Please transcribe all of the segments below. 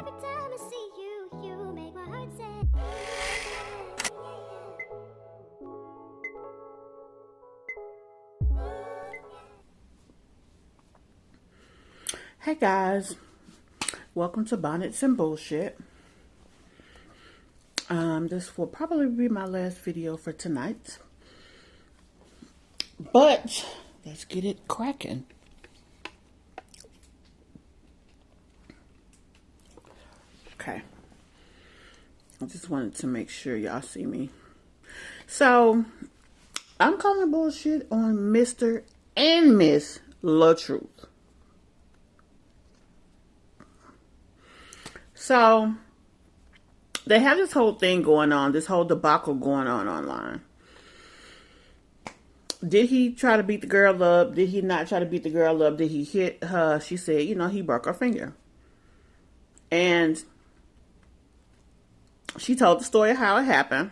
Every time I see you, you make my heart say. Hey guys, welcome to Bonnets and Bullshit. This will probably be my last video for tonight, but let's get it cracking. Okay, I just wanted to make sure y'all see me. So, I'm calling bullshit on Mr. and Miss Latruth. So, they have this whole thing going on, this whole debacle going on online. Did he try to beat the girl up? Did he not try to beat the girl up? Did he hit her? She said, he broke her finger. And she told the story of how it happened.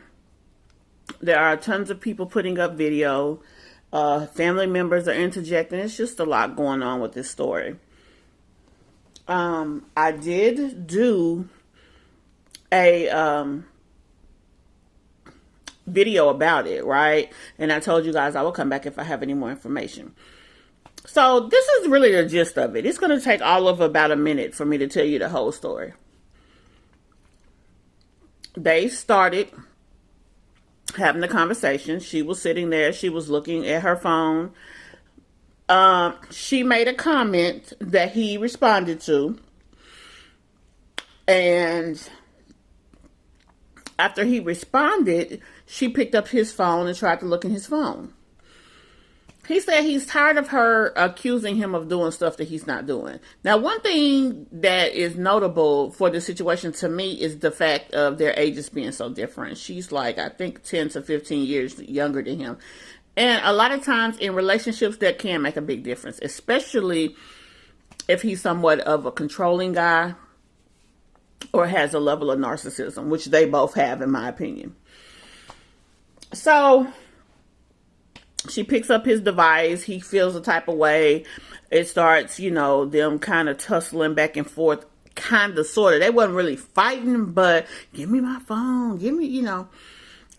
There are tons of people putting up video. Family members are interjecting. It's just a lot going on with this story. I did do a video about it, right? And I told you guys I will come back if I have any more information. So this is really the gist of it. It's going to take all of about a minute for me to tell you the whole story. They started having the conversation. She was sitting there. She was looking at her phone. She made a comment that he responded to. And after he responded, she picked up his phone and tried to look in his phone. He said he's tired of her accusing him of doing stuff that he's not doing. Now, one thing that is notable for the situation to me is the fact of their ages being so different. She's like, I think 10 to 15 years younger than him. And a lot of times in relationships, that can make a big difference, especially if he's somewhat of a controlling guy or has a level of narcissism, which they both have, in my opinion. So she picks up his device. He feels a type of way. It starts, them kind of tussling back and forth, kind of, sort of. They wasn't really fighting, but give me my phone. Give me,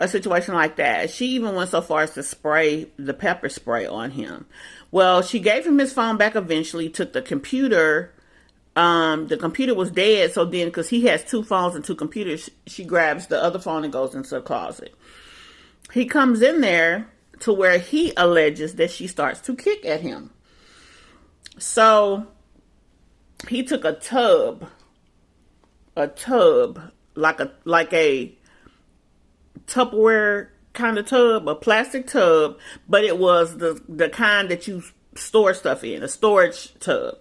a situation like that. She even went so far as to spray the pepper spray on him. Well, she gave him his phone back eventually, took the computer. The computer was dead, so then, because he has two phones and two computers, she grabs the other phone and goes into the closet. He comes in there to where he alleges that she starts to kick at him. So he took a tub, like a Tupperware kind of tub, a plastic tub, but it was the kind that you store stuff in, a storage tub.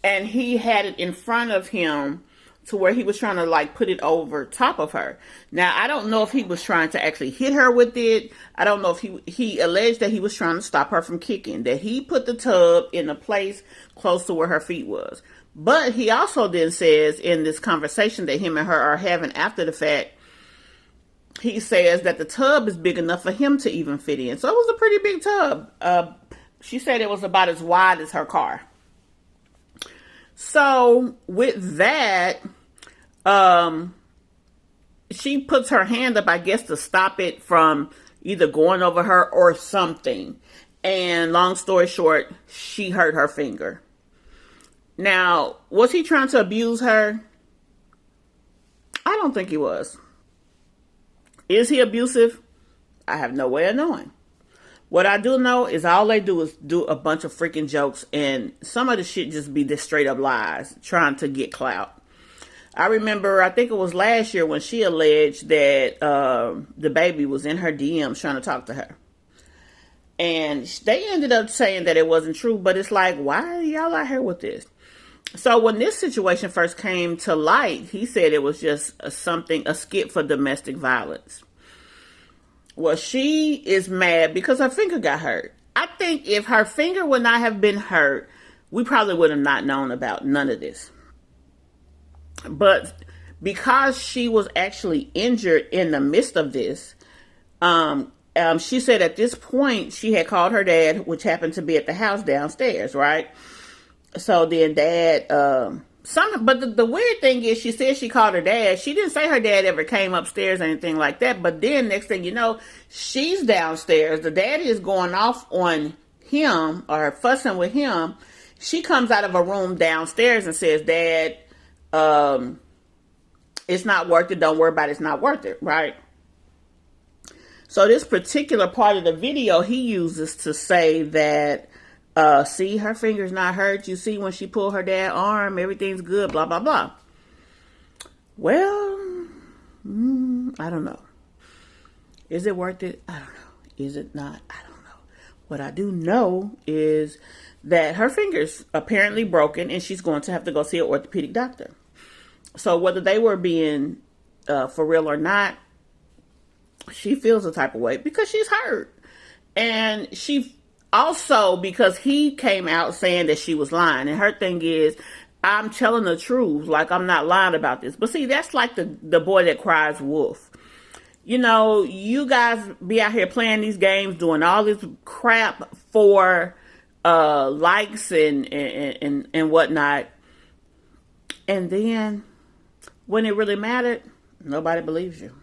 And he had it in front of him to where he was trying to put it over top of her. Now, I don't know if he was trying to actually hit her with it. I don't know if he alleged that he was trying to stop her from kicking, that he put the tub in a place close to where her feet was. But he also then says in this conversation that him and her are having after the fact, he says that the tub is big enough for him to even fit in. So it was a pretty big tub. She said it was about as wide as her car. So with that, she puts her hand up, I guess, to stop it from either going over her or something. And long story short, she hurt her finger. Now, was he trying to abuse her? I don't think he was. Is he abusive? I have no way of knowing. What I do know is all they do is do a bunch of freaking jokes, and some of the shit just be this straight up lies, trying to get clout. I remember, I think it was last year when she alleged that the baby was in her DMs trying to talk to her. And they ended up saying that it wasn't true, but it's like, why are y'all out here with this? So when this situation first came to light, he said it was just a skit for domestic violence. Well, she is mad because her finger got hurt. I think if her finger would not have been hurt, we probably would have not known about none of this. But because she was actually injured in the midst of this, she said at this point she had called her dad, which happened to be at the house downstairs, right? So then dad But the weird thing is, she said she called her dad. She didn't say her dad ever came upstairs or anything like that. But then next thing you know, she's downstairs. The daddy is going off on him or fussing with him. She comes out of a room downstairs and says, Dad, it's not worth it. Don't worry about it. It's not worth it. Right? So this particular part of the video he uses to say that, see, her finger's not hurt. You see, when she pulled her dad's arm, everything's good, blah, blah, blah. Well, I don't know. Is it worth it? I don't know. Is it not? I don't know. What I do know is that her finger's apparently broken and she's going to have to go see an orthopedic doctor. So whether they were being for real or not, she feels a type of way because she's hurt. And she also, because he came out saying that she was lying. And her thing is, I'm telling the truth. Like, I'm not lying about this. But see, that's like the boy that cries wolf. You know, you guys be out here playing these games, doing all this crap for likes and whatnot. And then when it really mattered, nobody believes you.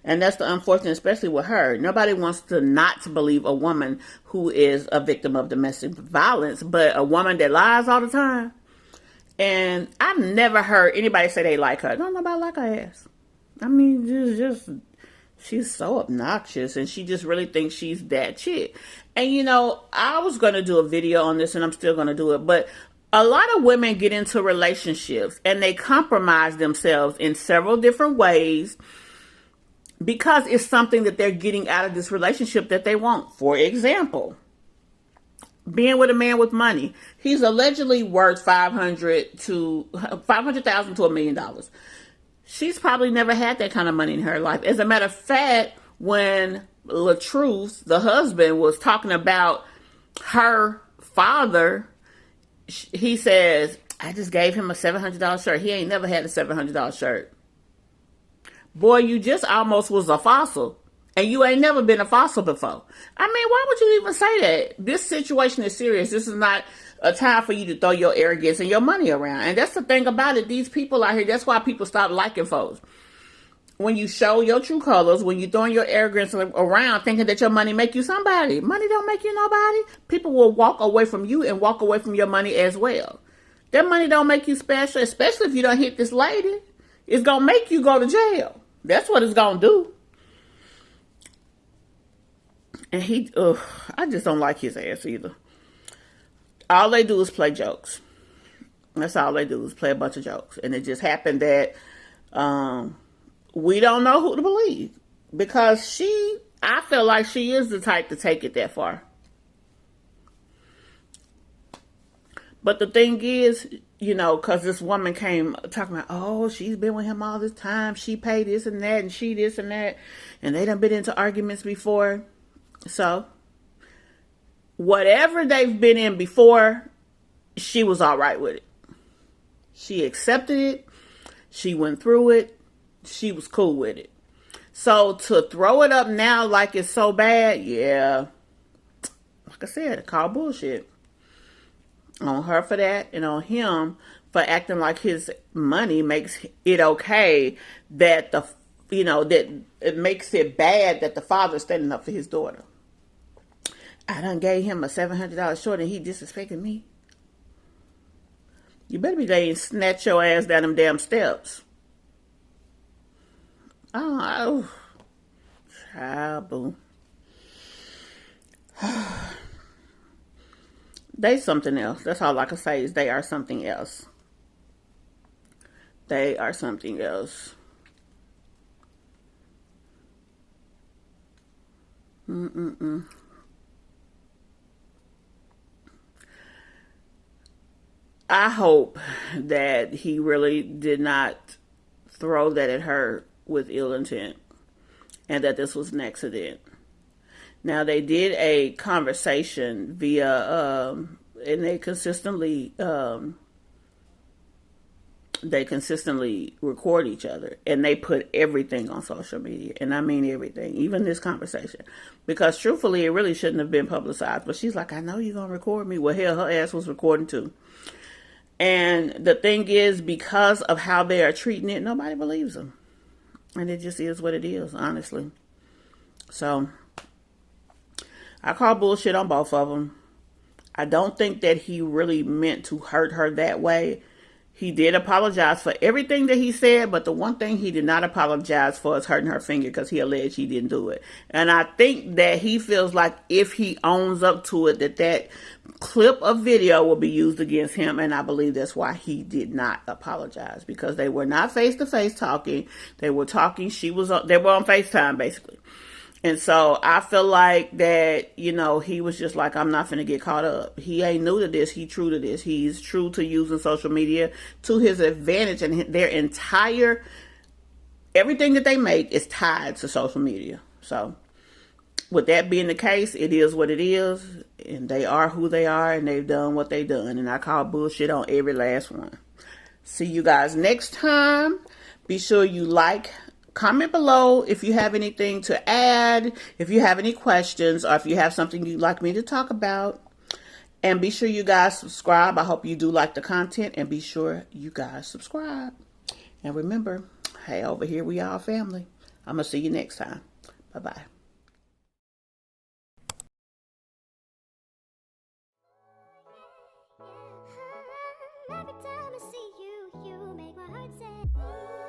And that's the unfortunate, especially with her. Nobody wants to not believe a woman who is a victim of domestic violence, but a woman that lies all the time. And I've never heard anybody say they like her. Don't nobody like her ass. I mean, just she's so obnoxious, and she just really thinks she's that chick. And you know, I was going to do a video on this, and I'm still going to do it, but a lot of women get into relationships, and they compromise themselves in several different ways, because it's something that they're getting out of this relationship that they want. For example, being with a man with money. He's allegedly worth $500,000 to $1 million. She's probably never had that kind of money in her life. As a matter of fact, when Latruth, the husband, was talking about her father, he says, I just gave him a $700 shirt. He ain't never had a $700 shirt. Boy, you just almost was a fossil. And you ain't never been a fossil before. I mean, why would you even say that? This situation is serious. This is not a time for you to throw your arrogance and your money around. And that's the thing about it. These people out here, that's why people stop liking folks. When you show your true colors, when you're throwing your arrogance around thinking that your money make you somebody. Money don't make you nobody. People will walk away from you and walk away from your money as well. That money don't make you special, especially if you don't hit this lady. It's going to make you go to jail. That's what it's going to do. And I just don't like his ass either. All they do is play jokes. That's all they do is play a bunch of jokes. And it just happened that we don't know who to believe. Because I feel like she is the type to take it that far. But the thing is, you know, because this woman came talking about, oh, she's been with him all this time. She paid this and that, and she this and that. And they done been into arguments before. So, whatever they've been in before, she was all right with it. She accepted it. She went through it. She was cool with it. So, to throw it up now like it's so bad, yeah. Like I said, call bullshit. On her for that, and on him for acting like his money makes it okay that that it makes it bad that the father's standing up for his daughter. I done gave him a $700 short and he disrespected me. You better be laying snatch your ass down them damn steps. Oh, child, boo. They something else. That's all I can say is they are something else. They are something else. I hope that he really did not throw that at her with ill intent and that this was an accident. Now, they did a conversation via, and they consistently record each other, and they put everything on social media, and I mean everything, even this conversation, because truthfully, it really shouldn't have been publicized, but she's like, I know you're going to record me. Well, hell, her ass was recording too. And the thing is, because of how they are treating it, nobody believes them. And it just is what it is, honestly. So, I call bullshit on both of them. I don't think that he really meant to hurt her that way. He did apologize for everything that he said, but the one thing he did not apologize for is hurting her finger, because he alleged he didn't do it. And I think that he feels like if he owns up to it, that clip of video will be used against him. And I believe that's why he did not apologize, because they were not face to face talking. They were talking. They were on FaceTime basically. And so I feel like that, you know, he was just like, I'm not finna get caught up. He ain't new to this. He true to this. He's true to using social media to his advantage, and their entire, everything that they make is tied to social media. So with that being the case, it is what it is, and they are who they are, and they've done what they've done. And I call bullshit on every last one. See you guys next time. Be sure you like, comment below if you have anything to add, if you have any questions, or if you have something you'd like me to talk about. And be sure you guys subscribe. I hope you do like the content, and be sure you guys subscribe. And remember, hey, over here we are family. I'm going to see you next time. Bye-bye. Every time I see you, you make my heart say.